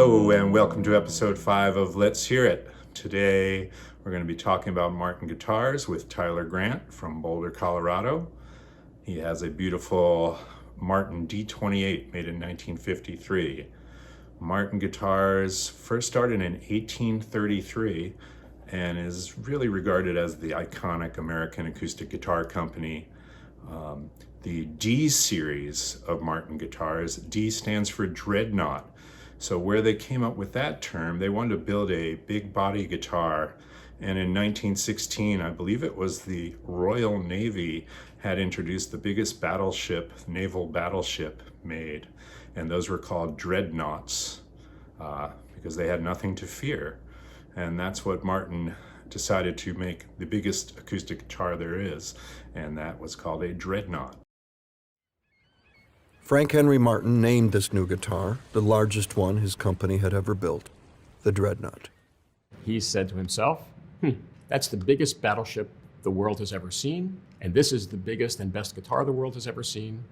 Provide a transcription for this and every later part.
Hello and welcome to episode 5 of Let's Hear It. Today we're going to be talking about Martin guitars with Tyler Grant from Boulder, Colorado. He has a beautiful Martin D28 made in 1953. Martin guitars first started in 1833 and is really regarded as the iconic American acoustic guitar company. The D series of Martin guitars, D stands for dreadnought. So where they came up with that term, they wanted to build a big body guitar. And in 1916, I believe it was the Royal Navy had introduced the biggest battleship, naval battleship made. And those were called dreadnoughts because they had nothing to fear. And that's what Martin decided to make the biggest acoustic guitar there is. And that was called a dreadnought. Frank Henry Martin named this new guitar, the largest one his company had ever built, the Dreadnought. He said to himself, that's the biggest battleship the world has ever seen, and this is the biggest and best guitar the world has ever seen.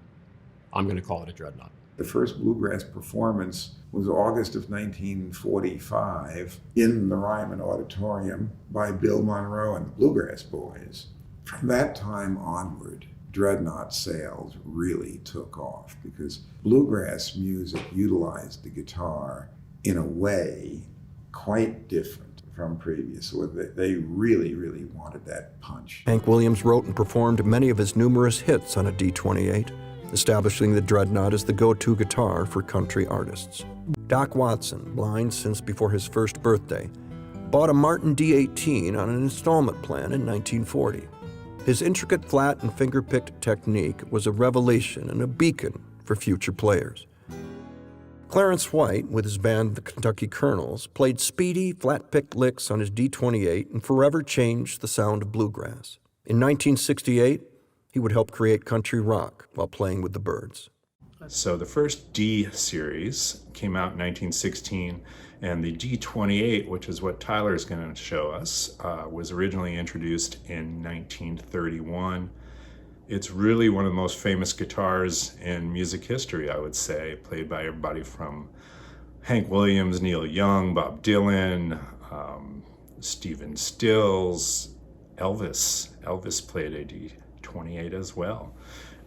I'm going to call it a Dreadnought. The first Bluegrass performance was August of 1945 in the Ryman Auditorium by Bill Monroe and the Bluegrass Boys. From that time onward, Dreadnought sales really took off because bluegrass music utilized the guitar in a way quite different from previous. So they really, really wanted that punch. Hank Williams wrote and performed many of his numerous hits on a D28, establishing the Dreadnought as the go-to guitar for country artists. Doc Watson, blind since before his first birthday, bought a Martin D18 on an installment plan in 1940. His intricate flat and finger-picked technique was a revelation and a beacon for future players. Clarence White, with his band the Kentucky Colonels, played speedy, flat-picked licks on his D28 and forever changed the sound of bluegrass. In 1968, he would help create country rock while playing with the Byrds. So the first D series came out in 1916, and the D28, which is what Tyler is going to show us, was originally introduced in 1931. It's really one of the most famous guitars in music history, I would say, played by everybody from Hank Williams, Neil Young, Bob Dylan, Stephen Stills, Elvis. Elvis played a D28 as well.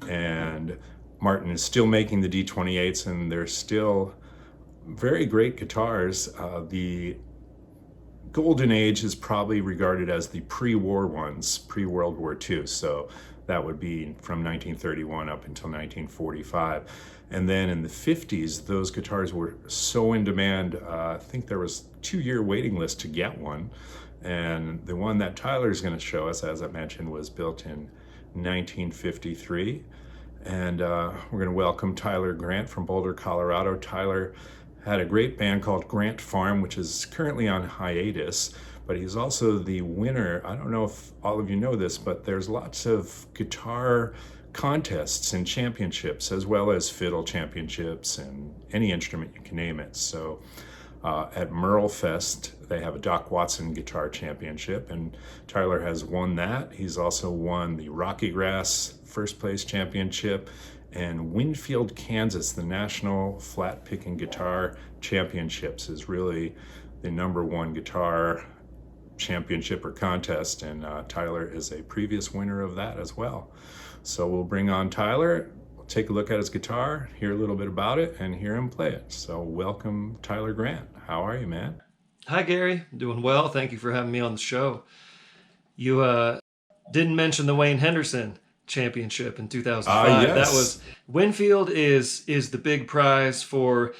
And Martin is still making the D28s, and they're still very great guitars. The golden age is probably regarded as the pre-war ones, pre-World War II. So that would be from 1931 up until 1945. And then in the 50s, those guitars were so in demand, I think there was a 2-year waiting list to get one. And the one that Tyler's going to show us, as I mentioned, was built in 1953. And we're going to welcome Tyler Grant from Boulder, Colorado. Tyler had a great band called Grant Farm, which is currently on hiatus, but he's also the winner. I don't know if all of you know this, but there's lots of guitar contests and championships, as well as fiddle championships and any instrument you can name it. So at Merle Fest, they have a Doc Watson Guitar Championship, and Tyler has won that. He's also won the Rocky Grass First Place Championship, and Winfield, Kansas, the National Flat Picking Guitar Championships is really the #1 guitar championship or contest, and Tyler is a previous winner of that as well. So we'll bring on Tyler, we'll take a look at his guitar, hear a little bit about it, and hear him play it. So welcome, Tyler Grant. How are you, man? Hi, Gary. I'm doing well. Thank you for having me on the show. You didn't mention the Wayne Henderson Championship in 2005. Yes. That was Winfield is the big prize for,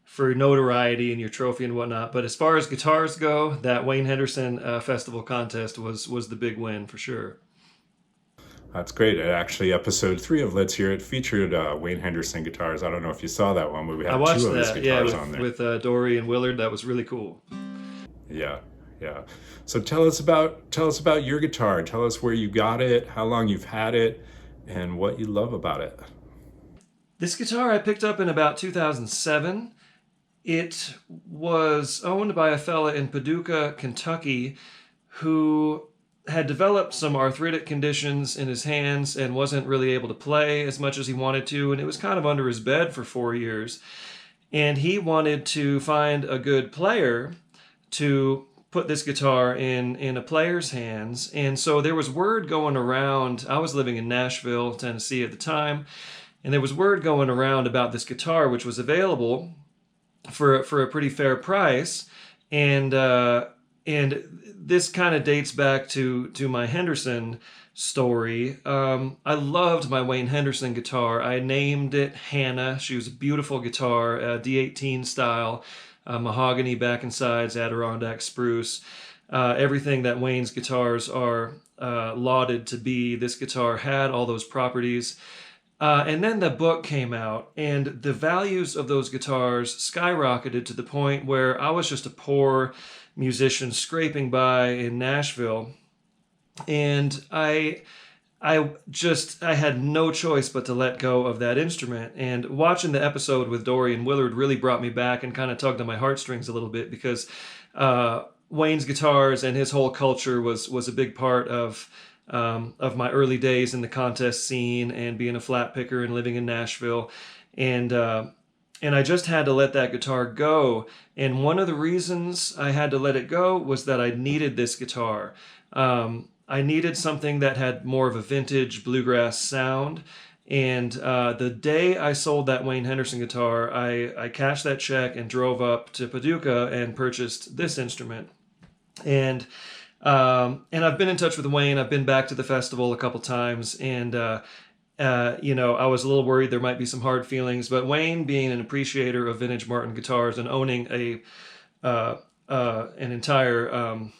for notoriety and your trophy and whatnot. But as far as guitars go, that Wayne Henderson festival contest was the big win for sure. That's great. Actually, episode 3 of Let's Hear It featured Wayne Henderson guitars. I don't know if you saw that one, but we had 2 of his guitars on there. With Dory and Willard. That was really cool. Yeah. So tell us about your guitar. Tell us where you got it, how long you've had it, and what you love about it. This guitar I picked up in about 2007. It was owned by a fella in Paducah, Kentucky, who had developed some arthritic conditions in his hands and wasn't really able to play as much as he wanted to, and it was kind of under his bed for 4 years. and he wanted to find a good player to put this guitar in a player's hands. And so there was word going around. I was living in Nashville, Tennessee at the time, and there was word going around about this guitar, which was available for a pretty fair price. And this kind of dates back to my Henderson story. I loved my Wayne Henderson guitar. I named it Hannah. She was a beautiful guitar, D28 style, mahogany back and sides, Adirondack spruce. Everything that Wayne's guitars are lauded to be, this guitar had all those properties. And then the book came out, and the values of those guitars skyrocketed to the point where I was just a poor musician scraping by in Nashville. And I had no choice but to let go of that instrument. And watching the episode with Dorian Willard really brought me back and kind of tugged on my heartstrings a little bit, because Wayne's guitars and his whole culture was a big part of my early days in the contest scene and being a flat picker and living in Nashville. And I just had to let that guitar go. And one of the reasons I had to let it go was that I needed this guitar. I needed something that had more of a vintage bluegrass sound. And the day I sold that Wayne Henderson guitar, I cashed that check and drove up to Paducah and purchased this instrument. And I've been in touch with Wayne. I've been back to the festival a couple times, and I was a little worried there might be some hard feelings. But Wayne, being an appreciator of vintage Martin guitars and owning an entire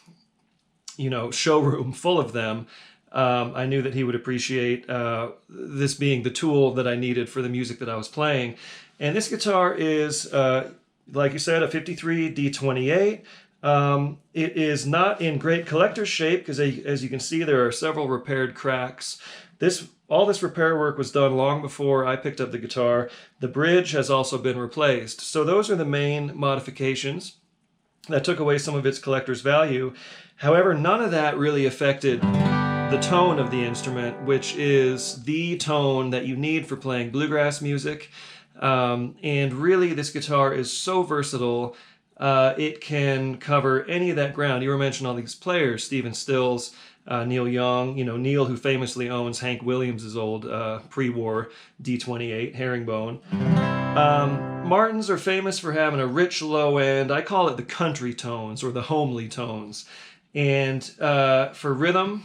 showroom full of them, I knew that he would appreciate this being the tool that I needed for the music that I was playing. And this guitar is, like you said, a 53 D28. It is not in great collector's shape because, as you can see, there are several repaired cracks. All this repair work was done long before I picked up the guitar. The bridge has also been replaced. So those are the main modifications that took away some of its collector's value. However, none of that really affected the tone of the instrument, which is the tone that you need for playing bluegrass music. And really, this guitar is so versatile. It can cover any of that ground. You were mentioning all these players, Stephen Stills, Neil Young, Neil, who famously owns Hank Williams' old pre-war D28 herringbone. Martins are famous for having a rich low end. I call it the country tones or the homely tones. And for rhythm,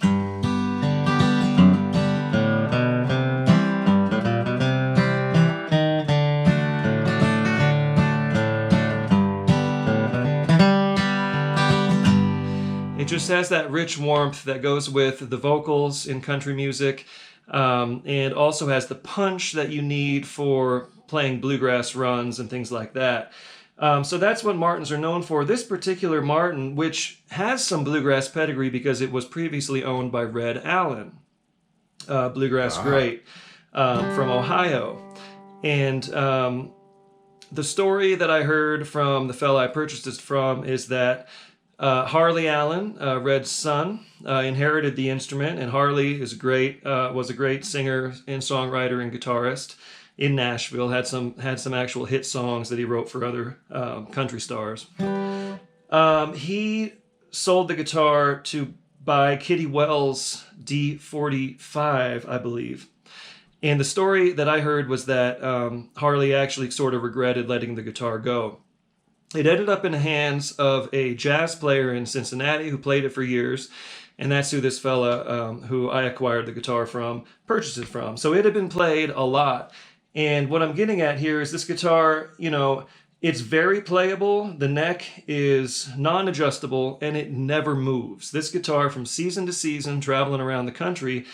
it just has that rich warmth that goes with the vocals in country music, and also has the punch that you need for playing bluegrass runs and things like that. So that's what Martins are known for. This particular Martin, which has some bluegrass pedigree because it was previously owned by Red Allen, bluegrass great from Ohio. And the story that I heard from the fella I purchased it from is that Harley Allen, Red's son, inherited the instrument, and Harley was a great singer and songwriter and guitarist in Nashville. Had some actual hit songs that he wrote for other country stars. He sold the guitar to buy Kitty Wells' D45, I believe. And the story that I heard was that Harley actually sort of regretted letting the guitar go. It ended up in the hands of a jazz player in Cincinnati who played it for years, and that's who this fella, who I acquired the guitar from, purchased it from. So it had been played a lot. And what I'm getting at here is this guitar, it's very playable, the neck is non-adjustable, and it never moves. This guitar, from season to season, traveling around the country,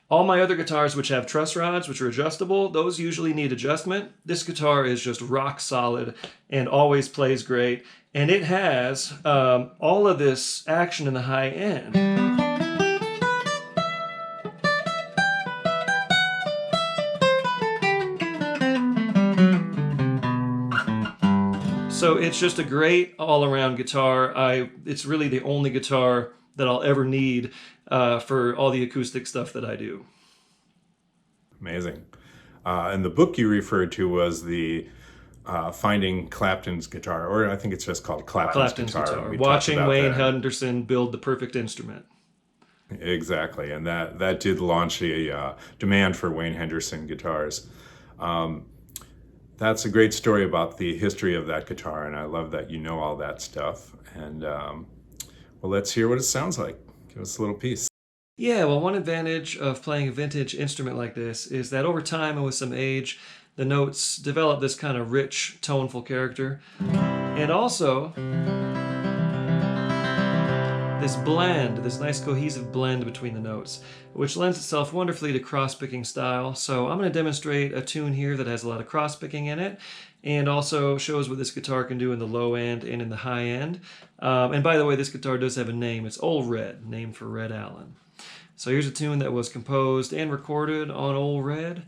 all my other guitars which have truss rods, which are adjustable, those usually need adjustment. This guitar is just rock solid and always plays great. And it has all of this action in the high end. So it's just a great all-around guitar. It's really the only guitar that I'll ever need for all the acoustic stuff that I do. Amazing. And the book you referred to was the finding Clapton's guitar, or I think it's just called Clapton's guitar. We talked Watching about Wayne that. Henderson build the perfect instrument. Exactly, and that did launch a demand for Wayne Henderson guitars. That's a great story about the history of that guitar, and I love that you know all that stuff. And well, let's hear what it sounds like. Give us a little piece. Yeah, well, one advantage of playing a vintage instrument like this is that over time and with some age, the notes develop this kind of rich, toneful character. And also, this blend, this nice cohesive blend between the notes, which lends itself wonderfully to cross-picking style. So I'm going to demonstrate a tune here that has a lot of cross-picking in it, and also shows what this guitar can do in the low end and in the high end. And by the way, this guitar does have a name. It's Old Red, named for Red Allen. So here's a tune that was composed and recorded on Old Red,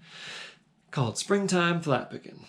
called Springtime Flat Pickin'.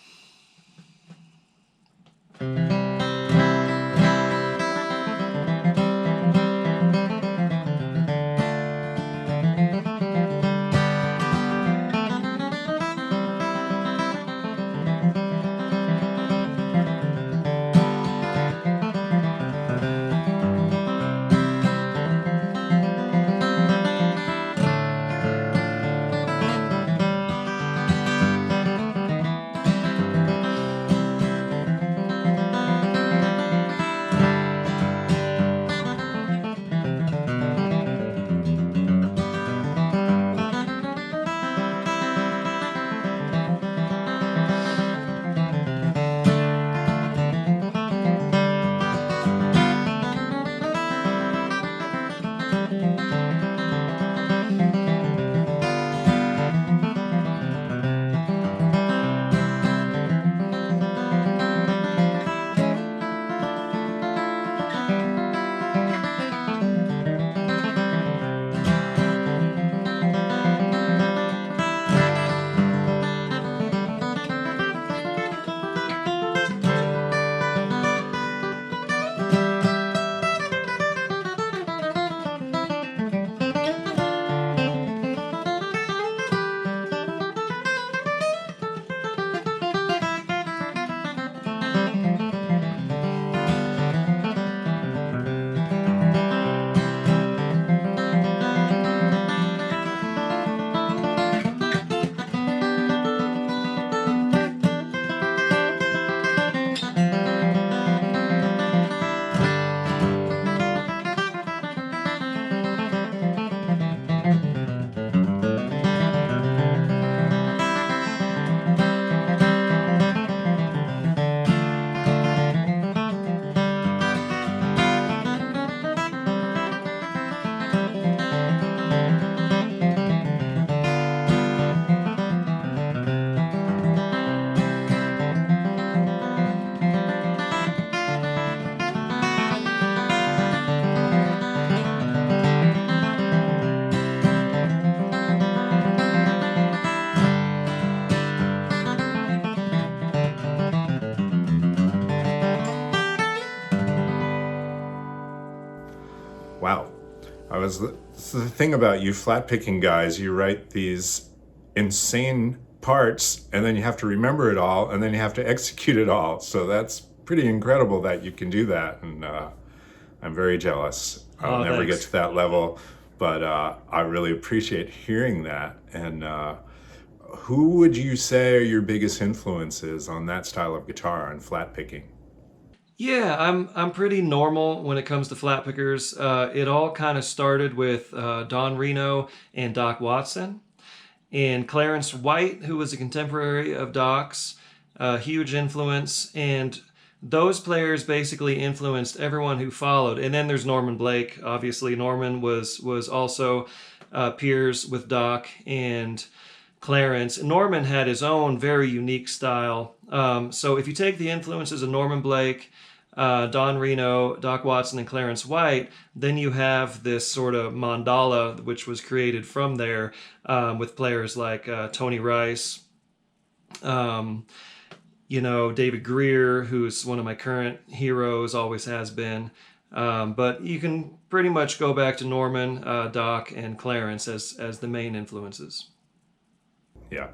Wow. This is the thing about you flat picking guys, you write these insane parts and then you have to remember it all and then you have to execute it all. So that's pretty incredible that you can do that. And I'm very jealous. I'll never Thanks. get to that level, but I really appreciate hearing that. And who would you say are your biggest influences on that style of guitar and flat picking? Yeah, I'm pretty normal when it comes to flat pickers. It all kind of started with Don Reno and Doc Watson, and Clarence White, who was a contemporary of Doc's, huge influence, and those players basically influenced everyone who followed. And then there's Norman Blake. Obviously, Norman was also peers with Doc and Clarence. Norman had his own very unique style. So if you take the influences of Norman Blake, Don Reno, Doc Watson, and Clarence White, then you have this sort of mandala which was created from there with players like Tony Rice, David Greer, who's one of my current heroes, always has been. But you can pretty much go back to Norman, Doc, and Clarence as the main influences. Yeah.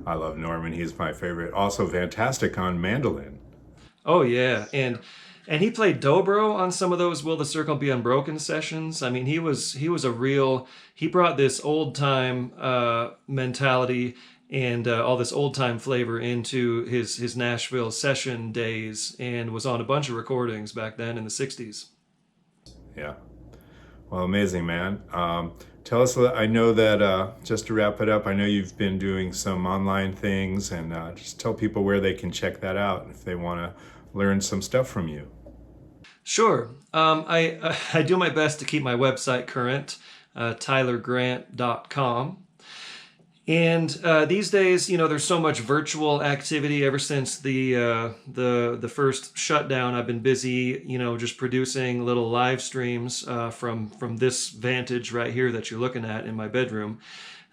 I love Norman. He's my favorite. Also fantastic on mandolin. Oh yeah, and he played dobro on some of those "Will the Circle Be Unbroken" sessions. I mean, he was a real. He brought this old time mentality and all this old time flavor into his Nashville session days, and was on a bunch of recordings back then in the '60s. Yeah. Well, amazing, man. Tell us, I know that, just to wrap it up, I know you've been doing some online things, and just tell people where they can check that out if they want to learn some stuff from you. Sure. I do my best to keep my website current, tylergrant.com. And these days, there's so much virtual activity. Ever since the first shutdown, I've been busy, just producing little live streams from this vantage right here that you're looking at in my bedroom.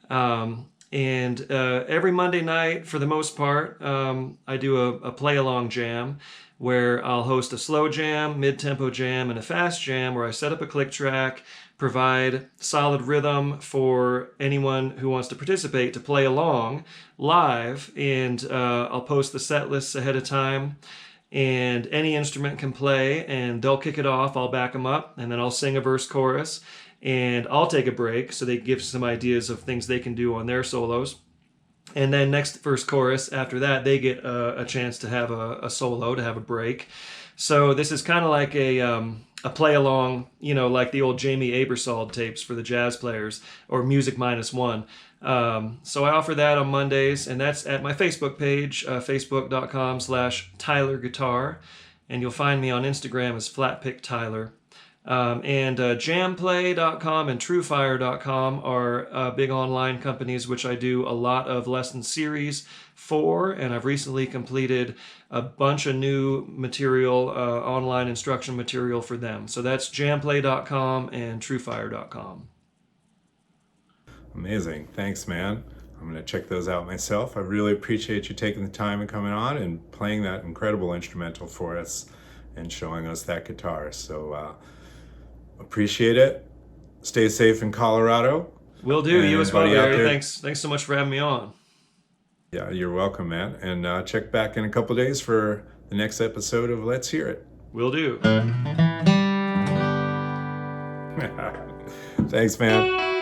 And every Monday night, for the most part, I do a play-along jam where I'll host a slow jam, mid-tempo jam, and a fast jam where I set up a click track, provide solid rhythm for anyone who wants to participate to play along live, and I'll post the set lists ahead of time, and any instrument can play, and they'll kick it off, I'll back them up, and then I'll sing a verse chorus, and I'll take a break so they give some ideas of things they can do on their solos. And then next verse chorus, after that, they get a chance to have a solo, to have a break. So this is kind of like a play along, like the old Jamie Aebersold tapes for the jazz players, or Music -1. So I offer that on Mondays, and that's at my Facebook page, facebook.com/TylerGuitar. And you'll find me on Instagram as FlatPickTyler. And jamplay.com and truefire.com are big online companies which I do a lot of lesson series for, and I've recently completed a bunch of new material, online instruction material for them. So that's jamplay.com and truefire.com. Amazing. Thanks, man. I'm going to check those out myself. I really appreciate you taking the time and coming on and playing that incredible instrumental for us and showing us that guitar. So, appreciate it. Stay safe in Colorado. Will do. You as well, Gary. There. Thanks so much for having me on. Yeah, you're welcome, man. And check back in a couple days for the next episode of Let's Hear It. Will do. Thanks, man.